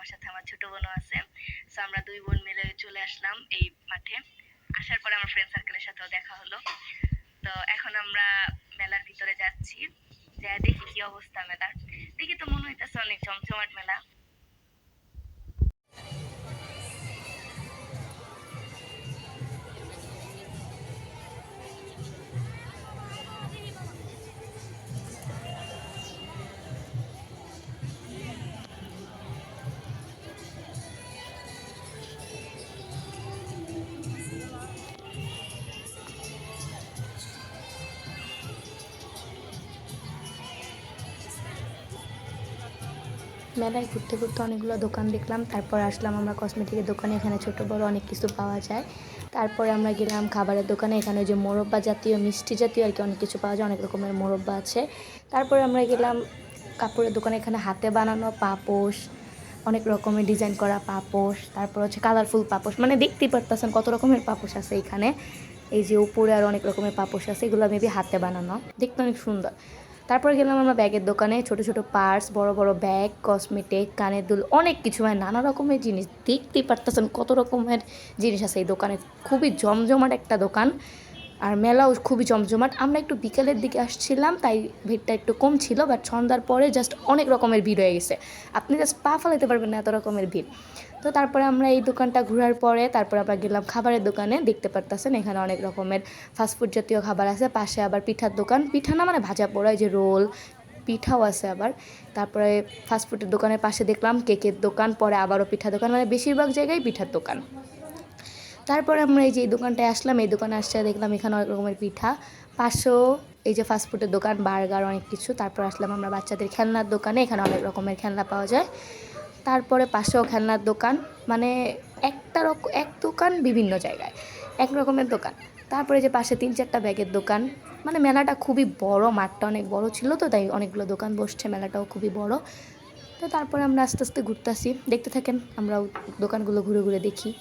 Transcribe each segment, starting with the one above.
আমার সাথে আমার ছোট বোনও আছে। সো আমরা 2 বোন মিলে চলে আসলাম এই মাঠে। আসার পরে আমার ফ্রেন্ড সার্কেলের সাথেও দেখা হলো। তো এখন আমরা মেলার ভিতরে যাচ্ছি। যাইয়া দেখি কি অবস্থা মেলার। দেখি তো মনে হইতেছে অনেক জমজমাট মেলা। মেলায় ঘুরতে ঘুরতে অনেকগুলো দোকান দেখলাম, তারপর আসলাম আমরা কসমেটিকের দোকানে। এখানে ছোট বড় অনেক কিছু পাওয়া যায়। তারপরে আমরা গেলাম খাবারের দোকানে। এখানে যে মোরব্বা জাতীয় মিষ্টি জাতীয় আর কি অনেক কিছু পাওয়া যায়, অনেক রকমের মোরব্বা আছে। তারপরে আমরা গেলাম কাপড়ের দোকানে। এখানে হাতে বানানো পাপোশ, অনেক রকমের ডিজাইন করা পাপোশ, তারপর হচ্ছে কালারফুল পাপোশ, মানে দেখতেই পারতেছেন কত রকমের পাপোশ আছে এখানে। এই যে উপরে আর অনেক রকমের পাপোশ আছে, এগুলো মেবি হাতে বানানো, দেখতে অনেক সুন্দর। তারপরে গেলাম আমরা ব্যাগের দোকানে। ছোট ছোট পার্স, বড় বড় ব্যাগ, কসমেটিক, কানের দুল, অনেক কিছু, মানে নানা রকমের জিনিস। দেখতেই পারতেছেন কত রকমের জিনিস আছে এই দোকানে। খুবই জমজমাট একটা দোকান, আর মেলাও খুবই জমজমাট। আমরা একটু বিকেলের দিকে আসছিলাম, তাই ভিড়টা একটু কম ছিল, বাট সন্ধ্যার পরে জাস্ট অনেক রকমের ভিড় হয়ে গেছে। আপনি জাস্ট পা ফেলাতে পারবেন না, এত রকমের ভিড়। তো তারপরে আমরা এই দোকানটা ঘোরার পরে তারপরে আমরা গেলাম খাবারের দোকানে। দেখতে পারতেছেন এখানে অনেক রকমের ফাস্টফুড জাতীয় খাবার আছে। পাশে আবার পিঠার দোকান, পিঠা না মানে ভাজা পোড়া, যে রোল পিঠাও আছে আবার। তারপরে ফাস্টফুডের দোকানের পাশে দেখলাম কেকের দোকান, পরে আবারও পিঠা দোকান, মানে বেশিরভাগ জায়গায় পিঠার দোকান। তারপরে আমরা এই যে এই দোকানটায় আসলাম, এই দোকানে আসছে দেখলাম এখানে অনেক রকমের পিঠা। পাশেও এই যে ফাস্টফুডের দোকান, বার্গার, অনেক কিছু। তারপর আসলাম আমরা বাচ্চাদের খেলনার দোকানে। এখানে অনেক রকমের খেলনা পাওয়া যায়। তারপরে পাশেও খেলনার দোকান, মানে এক দোকান বিভিন্ন জায়গায় এক রকমের দোকান। তারপরে যে পাশে 3-4টা ব্যাগের দোকান। মানে মেলাটা খুবই বড়, মাঠটা অনেক বড় ছিল, তো তাই অনেকগুলো দোকান বসছে, মেলাটাও খুবই বড়। তো তারপরে আমরা আস্তে আস্তে ঘুরতেছি, দেখতে থাকেন, আমরাও দোকানগুলো ঘুরে ঘুরে দেখি।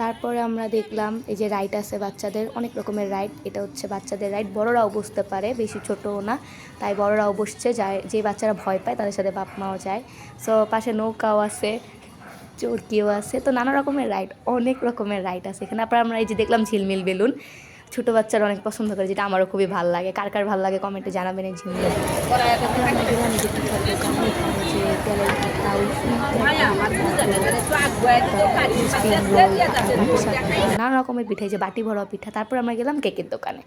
তারপরে আমরা দেখলাম এই যে রাইড আছে বাচ্চাদের, অনেক রকমের রাইড। এটা হচ্ছে বাচ্চাদের রাইড, বড়রাও বসতে পারে, বেশি ছোটও না, তাই বড়রাও বসছে। যায় যে বাচ্চারা ভয় পায় তাদের সাথে বাপ মাও যায়। সো পাশে নৌকাও আছে, চরকিও আছে, তো নানা রকমের রাইড, অনেক রকমের রাইড আছে এখানে। তারপর আমরা এই যে দেখলাম ঝিলমিল বেলুন, ছোটো বাচ্চারা অনেক পছন্দ করে, যেটা আমারও খুবই ভালো লাগে। কার কার ভালো লাগে কমেন্টে জানাবেন এই ঝিলমিল। তারপর আমরা গেলাম এই যে পিঠার দোকানে। এখানে যে তেলের পিঠা, নানা রকমের পিঠা, যে বাটি ভরা পিঠা। তারপর আমরা গেলাম কেকের দোকানে।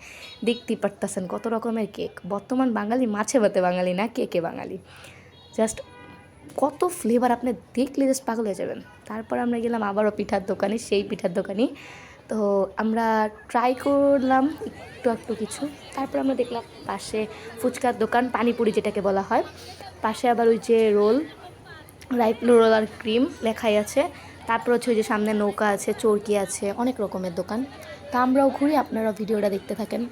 দেখতেই পারতেছেন কত রকমের কেক। বর্তমান বাঙালি মাছে ভাতে বাঙালি না, কেকে বাঙালি। জাস্ট কত ফ্লেভার, আপনি দেখলে জাস্ট পাগল হয়ে যাবেন। তারপর আমরা গেলাম আবারও পিঠার দোকানে, সেই পিঠার দোকানই। তো আমরা ট্রাই করলাম একটু একটু কিছু। তারপর আমরা দেখলাম পাশে ফুচকার দোকান, পানিপুরি যেটাকে বলা হয়। পাশে আবার ওই যে রোল, রোল আর ক্রিম লেখাই আছে। তারপর হচ্ছে ওই যে সামনে নৌকা আছে, চরকি আছে, অনেক রকমের দোকান। তা আমরাও ঘুরি, আপনারাও ভিডিওটা দেখতে থাকেন।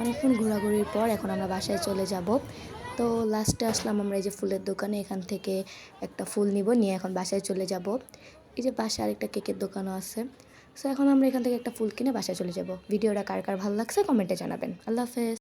অনেকক্ষণ ঘোরাঘুরির পর এখন আমরা বাসায় চলে যাব। তো লাস্টে আসলাম আমরা এই যে ফুলের দোকানে। এখান থেকে একটা ফুল নিব, নিয়ে এখন বাসায় চলে যাব। এই যে পাশে আরেকটা কেকের দোকানও আছে। সো এখন আমরা এখান থেকে একটা ফুল কিনে বাসায় চলে যাব। ভিডিওটা কার কার ভালো লাগছে কমেন্টে জানাবেন। আল্লাহ হাফেজ।